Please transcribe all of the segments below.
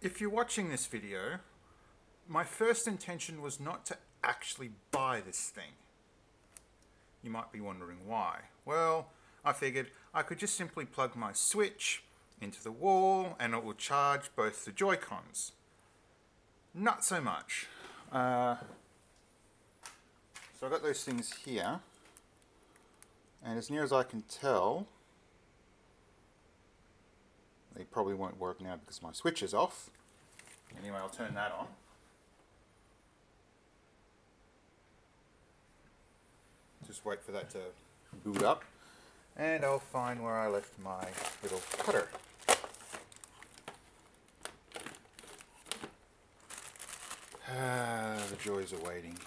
If you're watching this video, my first intention was not to actually buy this thing. You might be wondering why. Well, I figured I could just simply plug my Switch into the wall and it will charge both the Joy-Cons. Not so much. So I got those things here, and as near as I can tell, they probably won't work now because my Switch is off. Anyway, I'll turn that on. Just wait for that to boot up, and I'll find where I left my little cutter. The joys are waiting.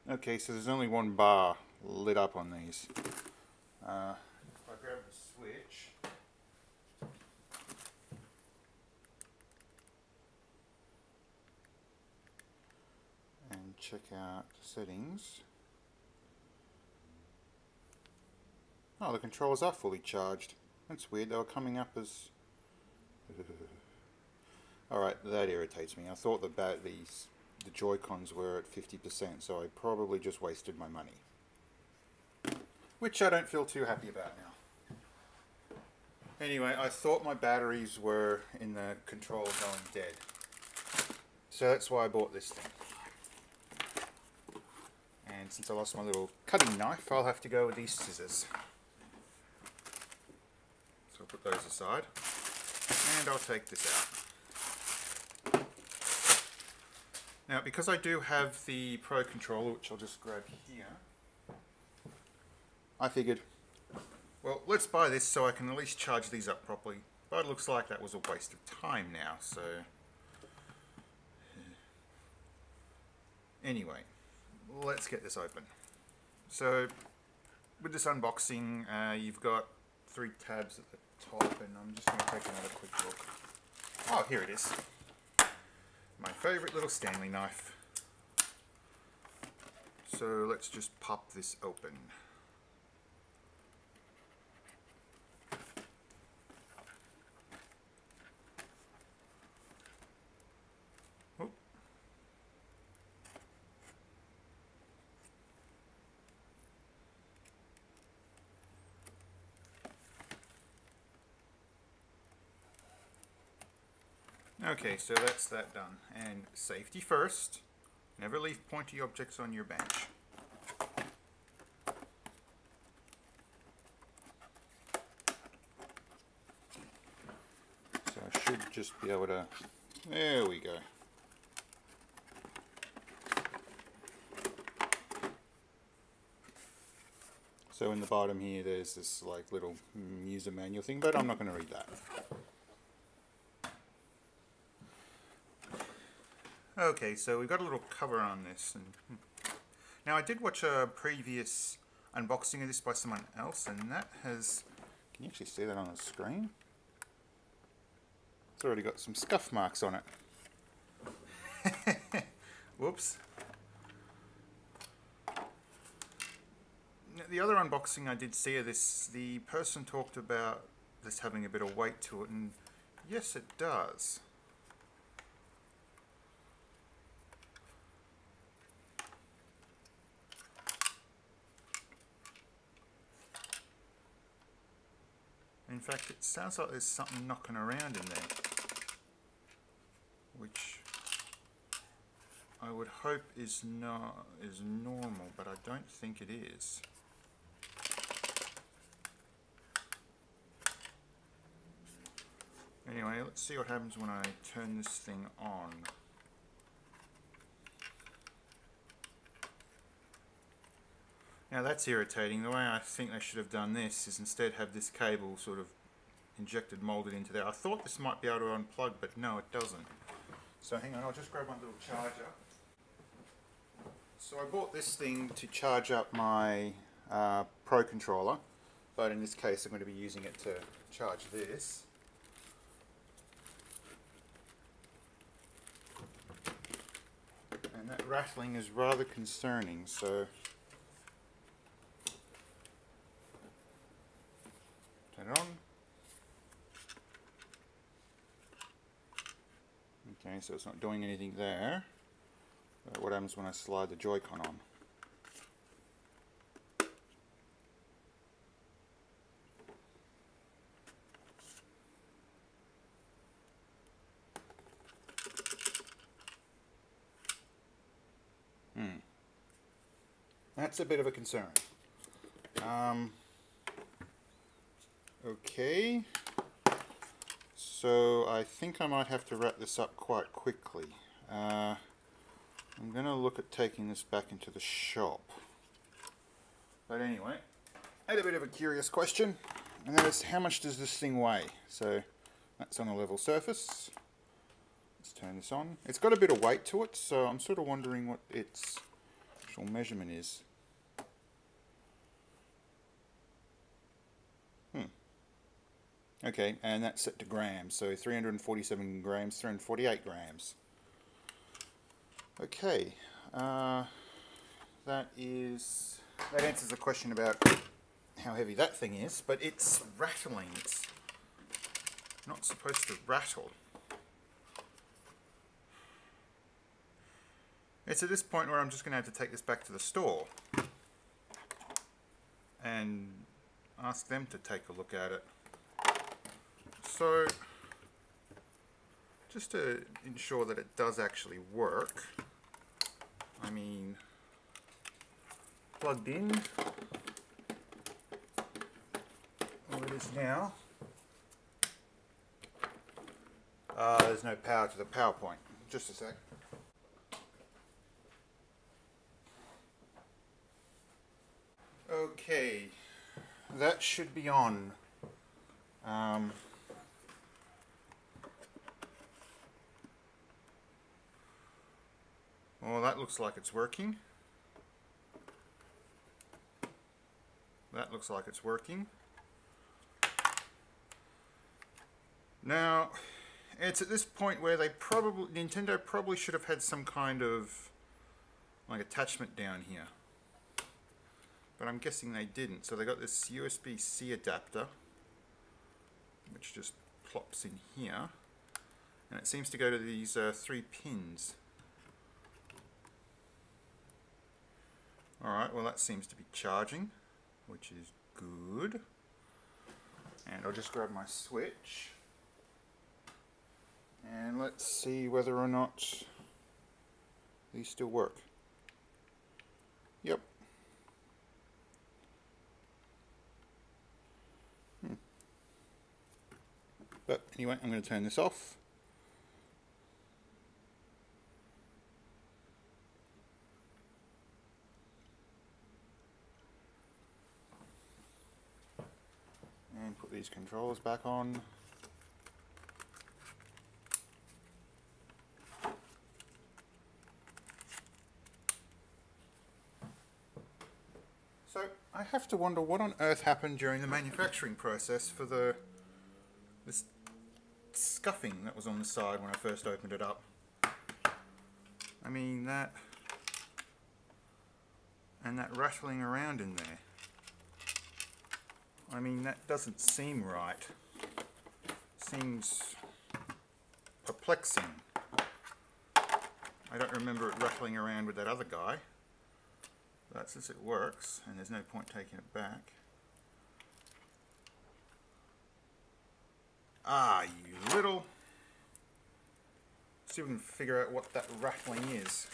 Okay, so there's only one bar lit up on these. If I grab the switch, and check out settings. Oh, the controllers are fully charged. That's weird, they were coming up as... Alright, that irritates me. I thought the Joy-Cons were at 50%, so I probably just wasted my money. Which I don't feel too happy about now. Anyway, I thought my batteries were in the controller going dead. So that's why I bought this thing. And since I lost my little cutting knife, I'll have to go with these scissors. So I'll put those aside. And I'll take this out. Now, because I do have the Pro controller, which I'll just grab here, I figured, well, let's buy this so I can at least charge these up properly. But it looks like that was a waste of time now, so... Anyway, let's get this open. So, with this unboxing, you've got 3 tabs at the top, and I'm just going to take another quick look. Oh, here it is. My favourite little Stanley knife. So let's just pop this open. Oh. Okay, so that's that done. And safety first. Never leave pointy objects on your bench. So I should just be able to... There we go. So in the bottom here there's this like little user manual thing, but I'm not going to read that. Okay, so we've got a little cover on this. And now I did watch a previous unboxing of this by someone else, and that has... Can you actually see that on the screen? It's already got some scuff marks on it. Whoops. The other unboxing I did see of this, the person talked about this having a bit of weight to it, and yes, it does. In fact, it sounds like there's something knocking around in there, which I would hope is normal, but I don't think it is. Anyway, let's see what happens when I turn this thing on. Now that's irritating. The way I think they should have done this is instead have this cable sort of injected, molded into there. I thought this might be able to unplug, but no, it doesn't. So hang on, I'll just grab my little charger. So I bought this thing to charge up my Pro controller, but in this case I'm going to be using it to charge this. And that rattling is rather concerning, so Okay, so it's not doing anything there. But what happens when I slide the Joy-Con on? That's a bit of a concern. Okay, so I think I might have to wrap this up quite quickly. I'm going to look at taking this back into the shop. But anyway, I had a bit of a curious question, and that is, how much does this thing weigh? So that's on a level surface. Let's turn this on. It's got a bit of weight to it, so I'm sort of wondering what its actual measurement is. Okay, and that's set to grams, so 347 grams, 348 grams. Okay, that answers the question about how heavy that thing is, but it's rattling. It's not supposed to rattle. It's at this point where I'm just going to have to take this back to the store and ask them to take a look at it. So, just to ensure that it does actually work, I mean, plugged in, all it is now, there's no power to the PowerPoint. Just a sec. Okay, that should be on. Well, that looks like it's working. That looks like it's working. Now, it's at this point where Nintendo probably should have had some kind of like attachment down here. But I'm guessing they didn't. So they got this USB-C adapter, which just plops in here. And it seems to go to these 3 pins. Alright, well that seems to be charging, which is good. And I'll just grab my switch. And let's see whether or not these still work. Yep. But anyway, I'm going to turn this off. And put these controllers back on. So I have to wonder what on earth happened during the manufacturing process for this scuffing that was on the side when I first opened it up. I mean, that and that rattling around in there. I mean, that doesn't seem right. Seems perplexing. I don't remember it rattling around with that other guy. But since it works, and there's no point taking it back. Ah, you little... Let's see if we can figure out what that rattling is.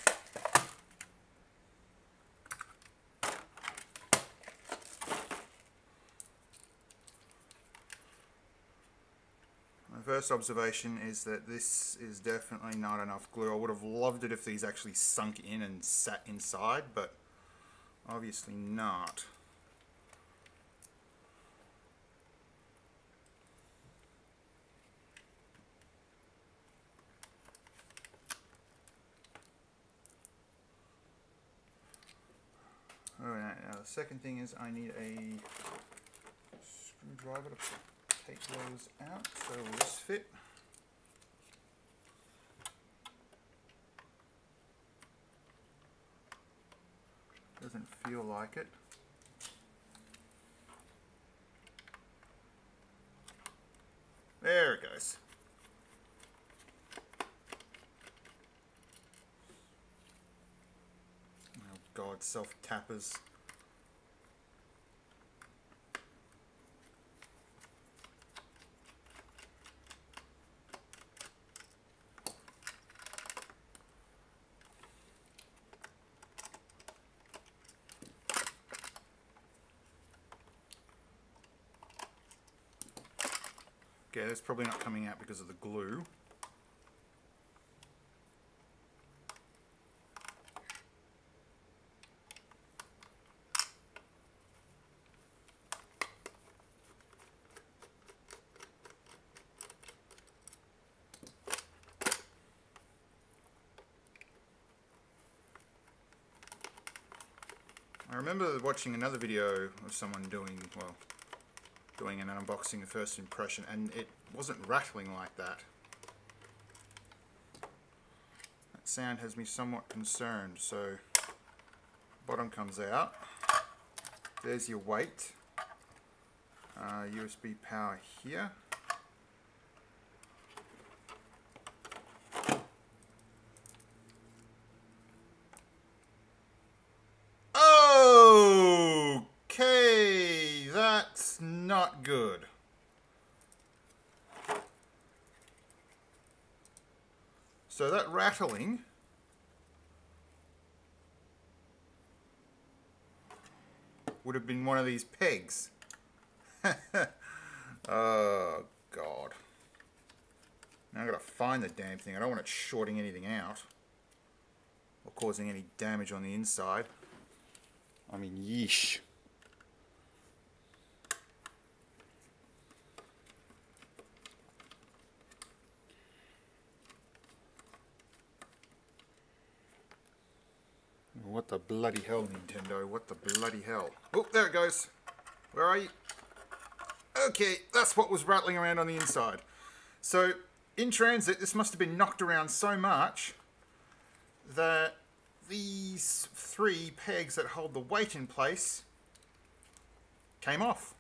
My first observation is that this is definitely not enough glue. I would have loved it if these actually sunk in and sat inside, but obviously not. Alright, now the second thing is I need a screwdriver to take those out. So will this fit? Doesn't feel like it. There it goes. God, self-tappers. Okay, that's probably not coming out because of the glue. I remember watching another video of someone doing, well, doing an unboxing of first impression, and it wasn't rattling like that. That sound has me somewhat concerned. So, bottom comes out. There's your weight. USB power here. Okay, that's not good. So that rattling would have been one of these pegs. Oh God. Now I've got to find the damn thing. I don't want it shorting anything out or causing any damage on the inside. I mean, yeesh. What the bloody hell, Nintendo? What the bloody hell? Oh, there it goes. Where are you? Okay, that's what was rattling around on the inside. So, in transit, this must have been knocked around so much that these three pegs that hold the weight in place came off.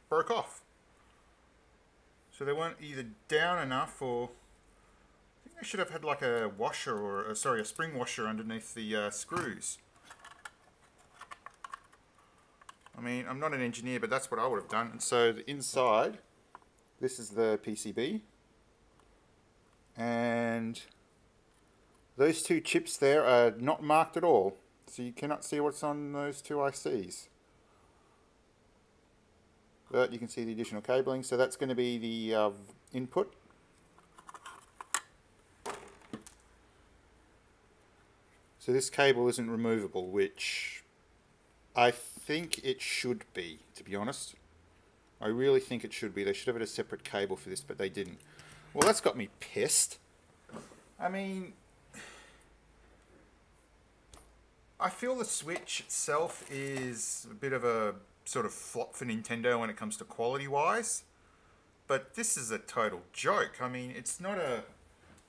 Broke off. So they weren't either down enough, or I think they should have had like a washer, or sorry, a spring washer underneath the screws. I mean, I'm not an engineer, but that's what I would have done. And so the inside, this is the PCB, and those two chips there are not marked at all, so you cannot see what's on those two ICs. But you can see the additional cabling, so that's going to be the input. So this cable isn't removable, which I think it should be, to be honest. I really think it should be. They should have had a separate cable for this, but they didn't. Well, that's got me pissed. I mean, I feel the Switch itself is a bit of a sort of flop for Nintendo when it comes to quality-wise. But this is a total joke. I mean, it's not a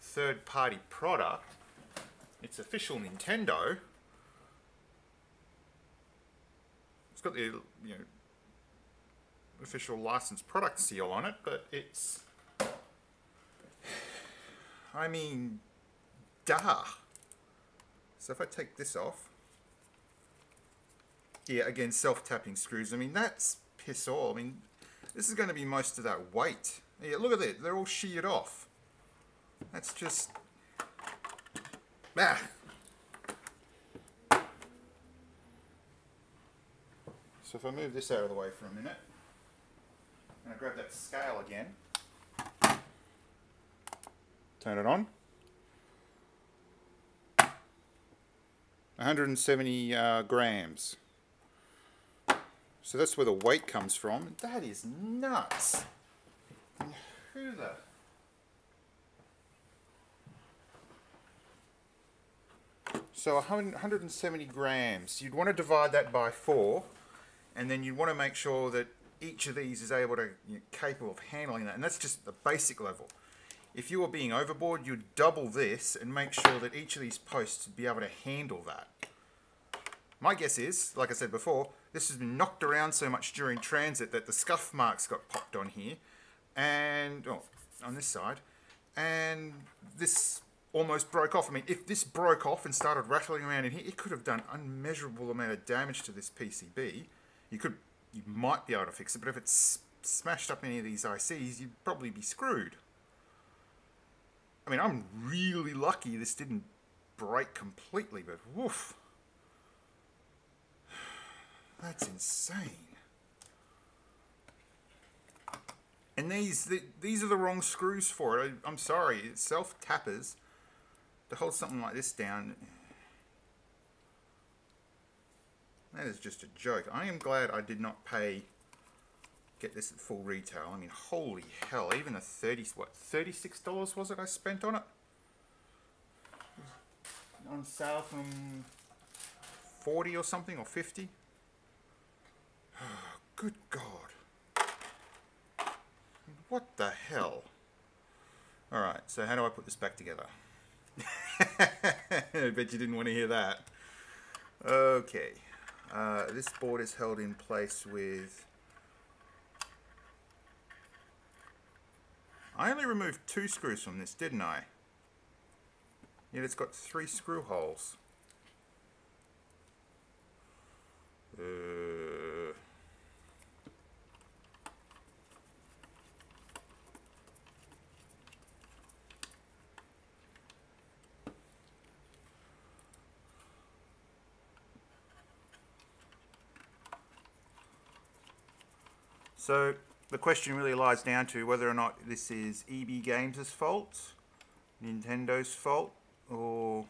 third-party product. It's official Nintendo. It's got the, you know, official licensed product seal on it, but it's, I mean, duh. So if I take this off, yeah, again, self-tapping screws. I mean, that's piss all. I mean, this is going to be most of that weight. Yeah, look at that. They're all sheared off. That's just, ah. So if I move this out of the way for a minute, and I grab that scale again, turn it on, 170 grams. So that's where the weight comes from. That is nuts. And who the... So 170 grams. You'd want to divide that by 4, and then you'd want to make sure that each of these is able to, capable of handling that. And that's just the basic level. If you were being overboard, you'd double this and make sure that each of these posts would be able to handle that. My guess is, like I said before, this has been knocked around so much during transit that the scuff marks got popped on here, and on this side, and this almost broke off. I mean, if this broke off and started rattling around in here, it could have done unmeasurable amount of damage to this PCB. You might be able to fix it, but if it's smashed up any of these ICs, you'd probably be screwed. I mean, I'm really lucky this didn't break completely, but woof. That's insane. And these are the wrong screws for it. I'm sorry, it's self-tappers. To hold something like this down, that is just a joke. I am glad I did not get this at full retail. I mean, holy hell, even the $36 was it I spent on it? On sale from 40 or something, or 50? Good God. What the hell? Alright, so how do I put this back together? I bet you didn't want to hear that. Okay. This board is held in place with... I only removed 2 screws from this, didn't I? Yet it's got 3 screw holes. So the question really lies down to whether or not this is EB Games' fault, Nintendo's fault, or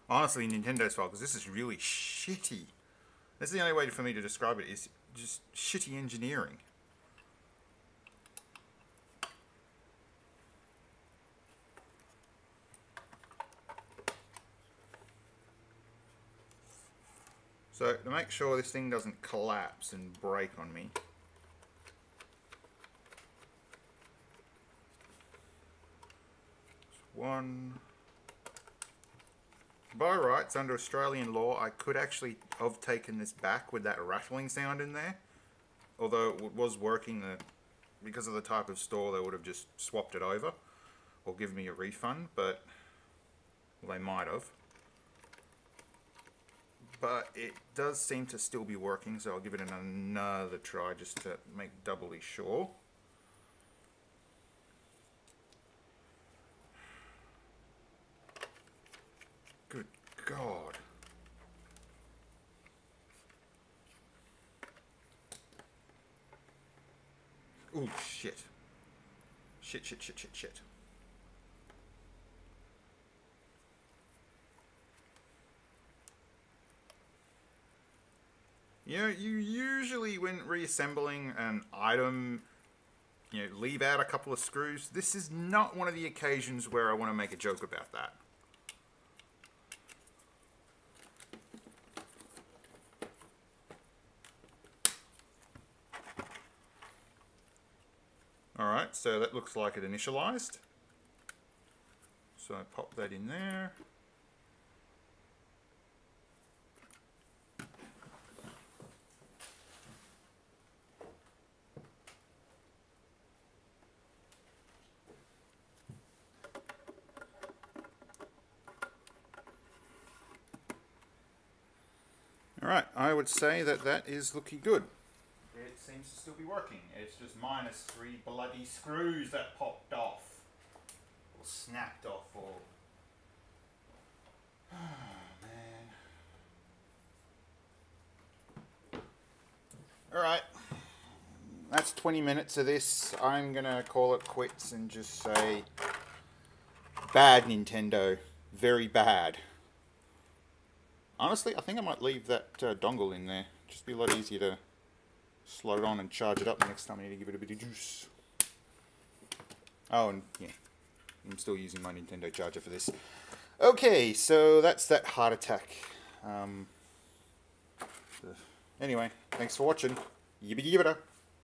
honestly Nintendo's fault, because this is really shitty. That's the only way for me to describe it, is just shitty engineering. So to make sure this thing doesn't collapse and break on me, one. By rights, under Australian law, I could actually have taken this back with that rattling sound in there. Although it was working, because of the type of store, they would have just swapped it over or given me a refund, but well, they might have. But it does seem to still be working, so I'll give it another try just to make doubly sure. Good God. Oh, shit. Shit. You know, you usually, when reassembling an item, leave out a couple of screws. This is not one of the occasions where I want to make a joke about that. Alright, so that looks like it initialized. So I pop that in there. Alright, I would say that that is looking good. It seems to still be working. It's just minus 3 bloody screws that popped off. Or snapped off, or... Oh, man. Alright. That's 20 minutes of this. I'm gonna call it quits and just say... Bad Nintendo. Very bad. Honestly, I think I might leave that dongle in there. Just be a lot easier to slot it on and charge it up the next time I need to give it a bit of juice. Oh, and yeah, I'm still using my Nintendo charger for this. Okay, so that's that heart attack. Anyway, thanks for watching. Yibbity yibbita.